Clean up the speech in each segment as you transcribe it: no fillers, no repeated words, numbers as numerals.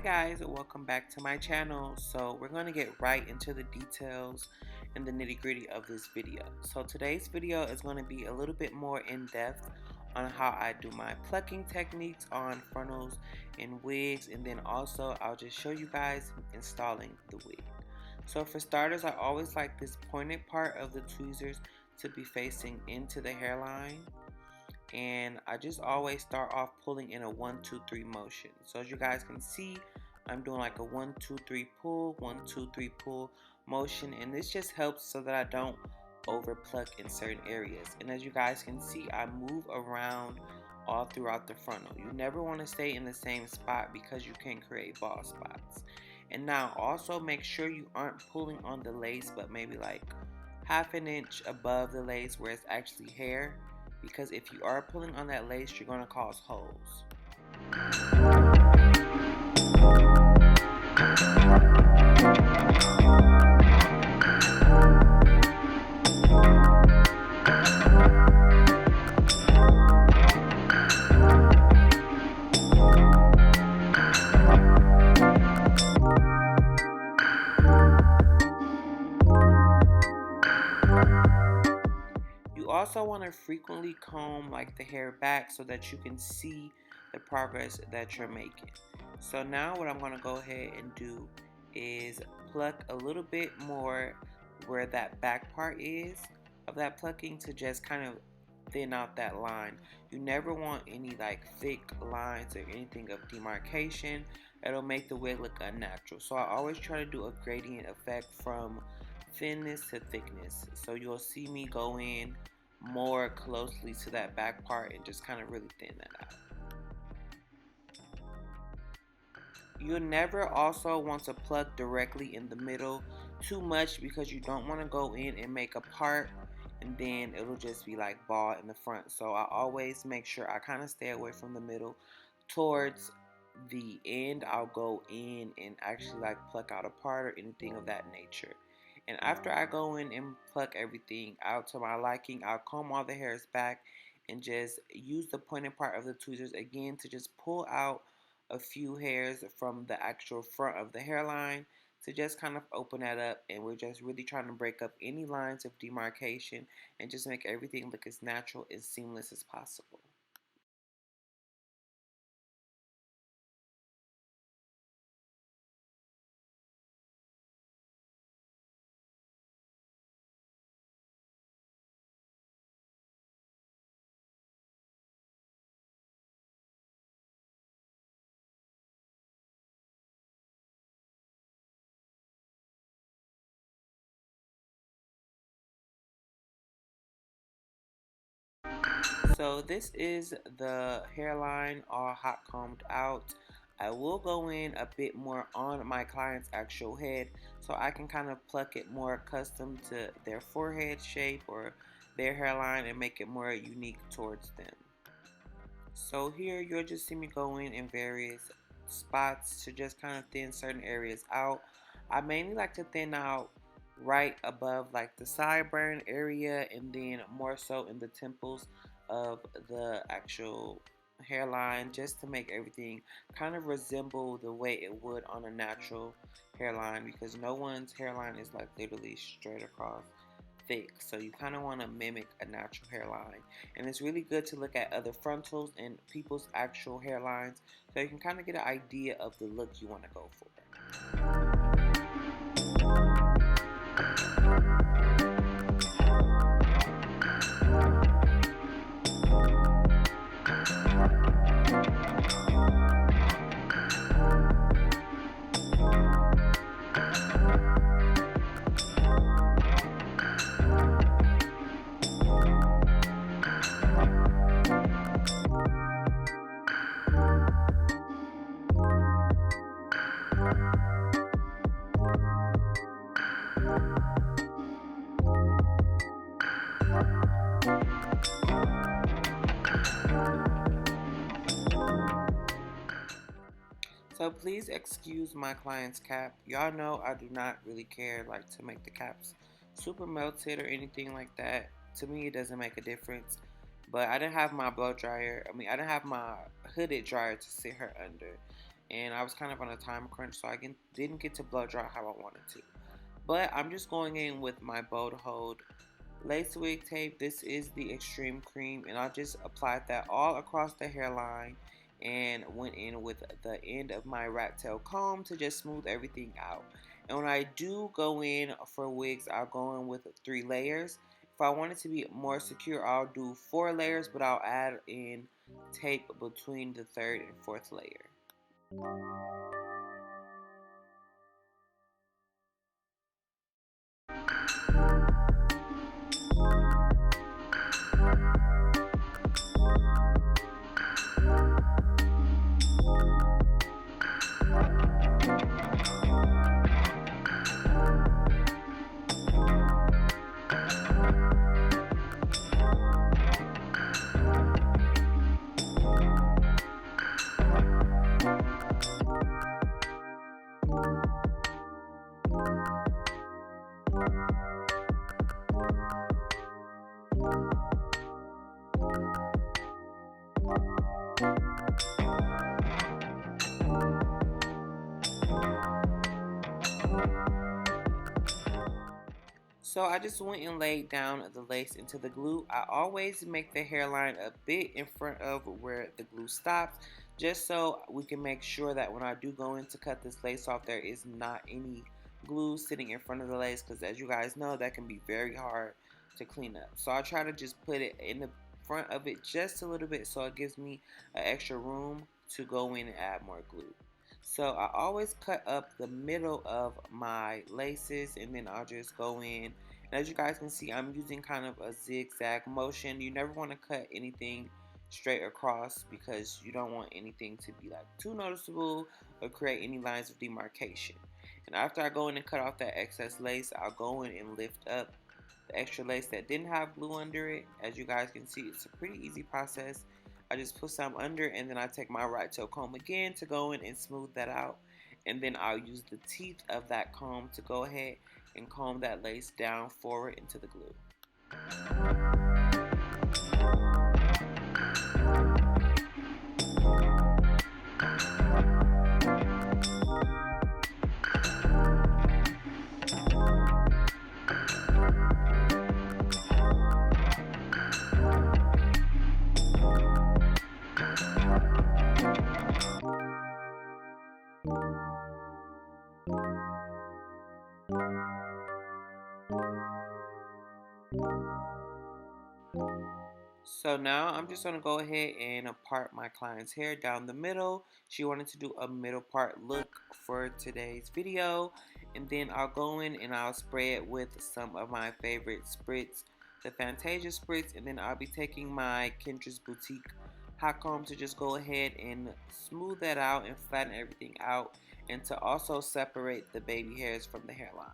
guys, welcome back to my channel. So we're going to get right into the details and the nitty-gritty of this video. So today's video is going to be a little bit more in-depth on how I do my plucking techniques on frontals and wigs, and then also I'll just show you guys installing the wig. So for starters, I always like this pointed part of the tweezers to be facing into the hairline, and I just always start off pulling in a 1 2 3 motion. So as you guys can see, I'm doing like a 1 2 3 pull, 1 2 3 pull motion, and this just helps so that I don't over pluck in certain areas. And as you guys can see, I move around all throughout the frontal. You never want to stay in the same spot because you can create bald spots. And now also make sure you aren't pulling on the lace, but maybe like half an inch above the lace where it's actually hair, because if you are pulling on that lace, you're going to cause holes. You also want to frequently comb like the hair back so that you can see the progress that you're making. So now what I'm going to go ahead and do is pluck a little bit more where that back part is of that plucking to just kind of thin out that line. You never want any like thick lines or anything of demarcation. It'll make the wig look unnatural. So I always try to do a gradient effect from thinness to thickness. So you'll see me go in more closely to that back part and just kind of really thin that out. You'll never also want to pluck directly in the middle too much, because you don't want to go in and make a part and then it'll just be like bald in the front. So I always make sure I kind of stay away from the middle. Towards the end, I'll go in and actually like pluck out a part or anything of that nature. And after I go in and pluck everything out to my liking, I'll comb all the hairs back and just use the pointed part of the tweezers again to just pull out a few hairs from the actual front of the hairline to just kind of open that up. And we're just really trying to break up any lines of demarcation and just make everything look as natural and seamless as possible. So this is the hairline all hot combed out. I will go in a bit more on my client's actual head so I can kind of pluck it more custom to their forehead shape or their hairline and make it more unique towards them. So here you'll just see me go in various spots to just kind of thin certain areas out. I mainly like to thin out right above like the sideburn area, and then more so in the temples of the actual hairline, just to make everything kind of resemble the way it would on a natural hairline, because no one's hairline is like literally straight across thick. So you kind of want to mimic a natural hairline, and it's really good to look at other frontals and people's actual hairlines so you can kind of get an idea of the look you want to go for. So please excuse my client's cap. Y'all know I do not really care like to make the caps super melted or anything like that. To me, it doesn't make a difference. But I didn't have my blow dryer. I didn't have my hooded dryer to sit her under. and I was kind of on a time crunch, so I didn't get to blow dry how I wanted to. But I'm just going in with my bow to hold lace wig tape. This is the extreme cream, and I just applied that all across the hairline and went in with the end of my rat tail comb to just smooth everything out. And when I do go in for wigs, I'll go in with 3 layers. If I want it to be more secure, I'll do 4 layers, but I'll add in tape between the 3rd and 4th layer. So I just went and laid down the lace into the glue. I always make the hairline a bit in front of where the glue stops, just so we can make sure that when I do go in to cut this lace off, there is not any glue sitting in front of the lace, because as you guys know, that can be very hard to clean up. So I try to just put it in the front of it just a little bit, so it gives me an extra room to go in and add more glue. So I always cut up the middle of my laces, and then I'll just go in. And as you guys can see, I'm using kind of a zigzag motion. You never want to cut anything straight across, because you don't want anything to be like too noticeable or create any lines of demarcation. And after I go in and cut off that excess lace, I'll go in and lift up the extra lace that didn't have glue under it. As you guys can see, it's a pretty easy process. I just put some under, and then I take my right tail comb again to go in and smooth that out. And then I'll use the teeth of that comb to go ahead and comb that lace down forward into the glue. So now I'm just going to go ahead and part my client's hair down the middle. She wanted to do a middle part look for today's video. And then I'll go in and I'll spray it with some of my favorite spritz, the Fantasia spritz. And then I'll be taking my Kendra's Boutique hot comb to just go ahead and smooth that out and flatten everything out, and to also separate the baby hairs from the hairline.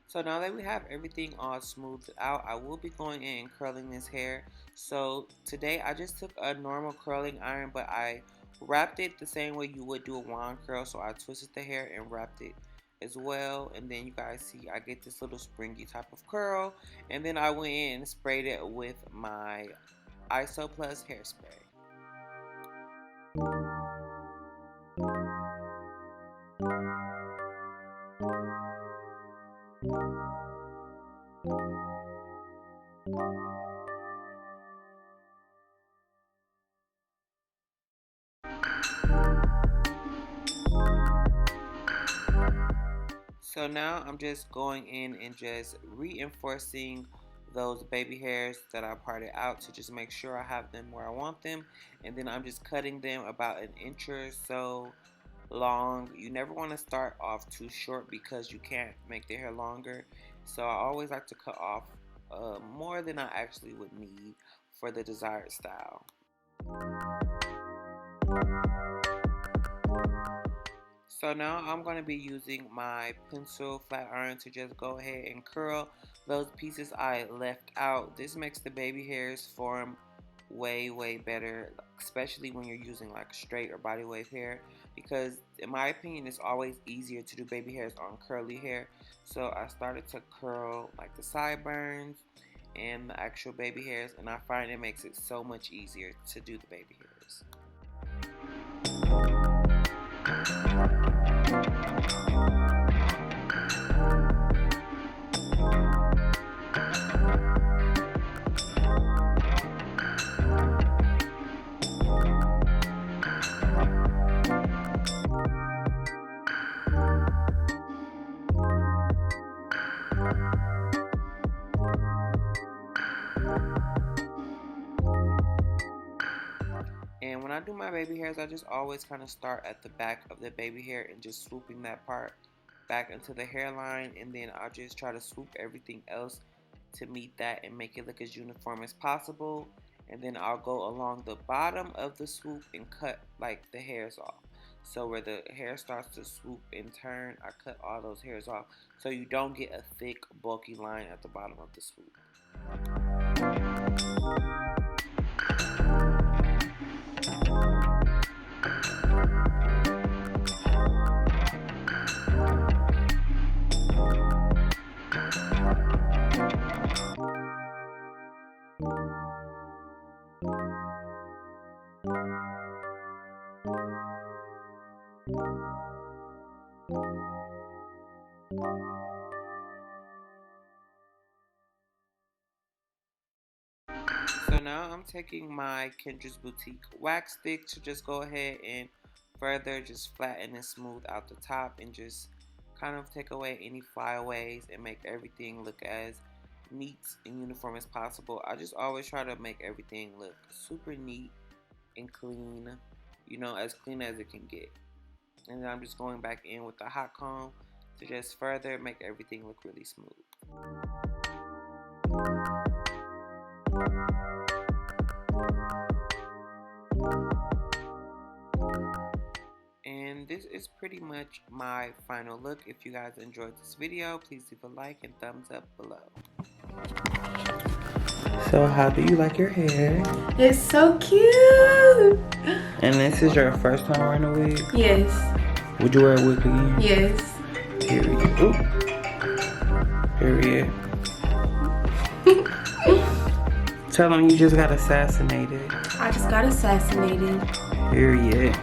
So now that we have everything all smoothed out, I will be going in and curling this hair. So today I just took a normal curling iron, but I wrapped it the same way you would do a wand curl. So I twisted the hair and wrapped it as well. And then you guys see I get this little springy type of curl. And then I went in and sprayed it with my ISO Plus hairspray. So now I'm just going in and just reinforcing those baby hairs that I parted out to just make sure I have them where I want them. And then I'm just cutting them about an inch or so long. You never want to start off too short because you can't make the hair longer. So I always like to cut off more than I actually would need for the desired style. So now I'm going to be using my pencil flat iron to just go ahead and curl those pieces I left out. This makes the baby hairs form way better, especially when you're using like straight or body wave hair, because in my opinion it's always easier to do baby hairs on curly hair. So I started to curl like the sideburns and the actual baby hairs, and I find it makes it so much easier to do the baby hairs. And when I do my baby hairs, I just always kind of start at the back of the baby hair and just swooping that part back into the hairline, and then I'll just try to swoop everything else to meet that and make it look as uniform as possible. And then I'll go along the bottom of the swoop and cut like the hairs off. So where the hair starts to swoop and turn, I cut all those hairs off so you don't get a thick bulky line at the bottom of the swoop. So now I'm taking my Kendra's Boutique wax stick to just go ahead and further just flatten and smooth out the top and just kind of take away any flyaways and make everything look as neat and uniform as possible. I just always try to make everything look super neat and clean, you know, as clean as it can get. And then I'm just going back in with the hot comb to just further make everything look really smooth. And this is pretty much my final look. If you guys enjoyed this video, please leave a like and thumbs up below. So how do you like your hair? It's so cute. And this is your first time wearing a wig? Yes. Would you wear a wig again? Yes. Period. Ooh. Period. Tell them you just got assassinated. I just got assassinated. Period.